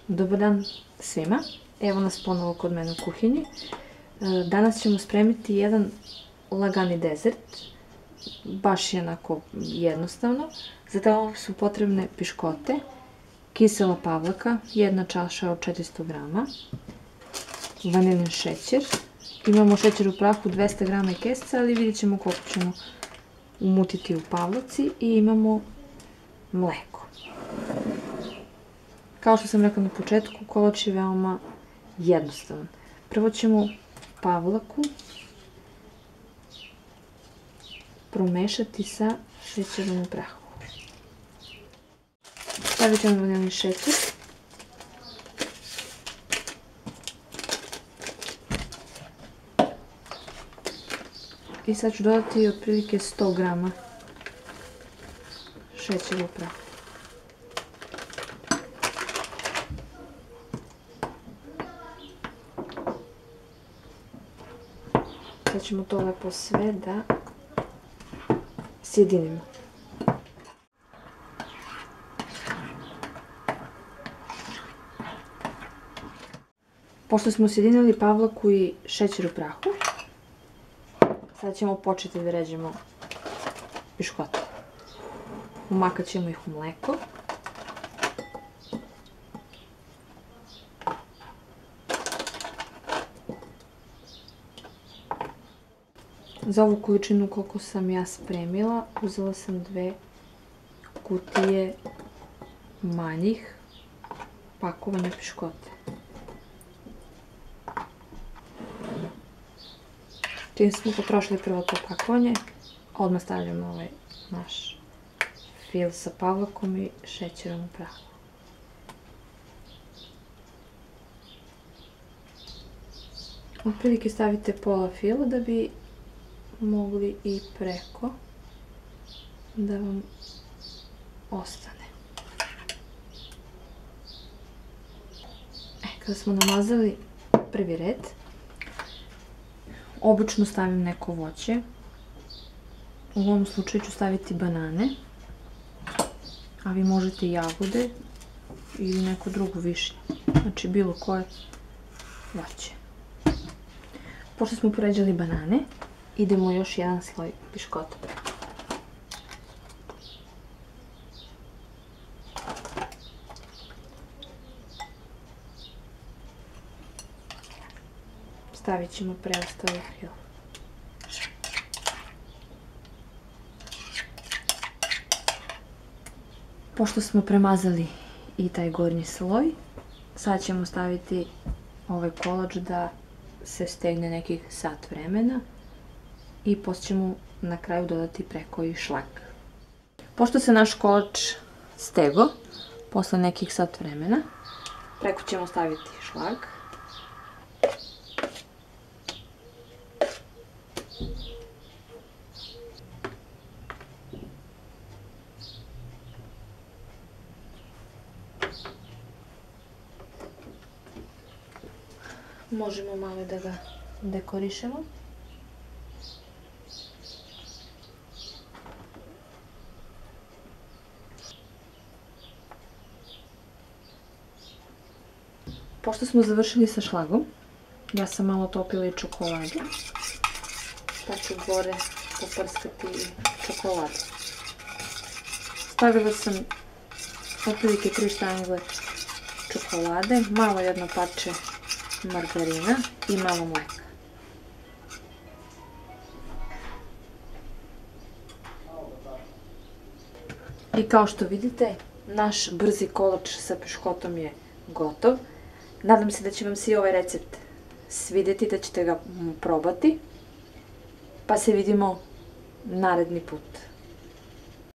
Dobar dan svima, evo nas ponovo kod mene u kuhinji. Danas ćemo spremiti jedan lagani dezert, baš je onako jednostavno. Za to su potrebne piškote, kisela pavlaka, jedna čaša od 400 grama, vanilin šećer, imamo šećer u prahu 200 grama i kesca, ali vidjet ćemo koliko ćemo umutiti u pavlaci, i imamo mleko. Kao što sam rekla na početku, kolač je veoma jednostavan. Prvo ćemo pavlaku promešati sa šećerom u prahu. Stavit ćemo vanilin šećer. I sad ću dodati otprilike 100 grama šećera u prahu. Sad ćemo to lepo sve da sjedinimo. Pošto smo sjedinili pavlaku i šećer u prahu, sad ćemo početi da ređemo piškote. Umakat ćemo ih u mleko. Za ovu količinu koliko sam ja spremila, uzela sam 2 kutije manjih pakovanja piškote. Čim smo potrošili prvo to pakovanje, odmah stavljamo ovaj naš fil sa pavlakom i šećerom u prahu. Otprilike stavite pola fila da bi mogli i preko da vam ostane. Kada smo namazali prvi red, obično stavim neko voće. U ovom slučaju ću staviti banane, a vi možete i jagode ili neku drugu višnju, znači bilo koje voće. Pošto smo poređali banane, idemo još jedan sloj piškota. Stavit ćemo preostali fil. Pošto smo premazali i taj gornji sloj, sad ćemo staviti ovaj kolač da se stegne nekih sat vremena i poslije ćemo na kraju dodati preko i šlag. Pošto se naš kolač stego, posle nekih sat vremena, preko ćemo staviti šlag. Možemo malo da ga dekorišemo. Pošto smo završili sa šlagom, ja sam malo topila i čokoladu, pa ću gore poprskati čokoladu. Stavila sam otprilike 3 štangle čokolade, malo jedno parče margarina i malo mleka. I kao što vidite, naš brzi kolač sa piškotom je gotov. Nadam se da će vam se i ovaj recept svidjeti, da ćete ga probati. Pa se vidimo naredni put.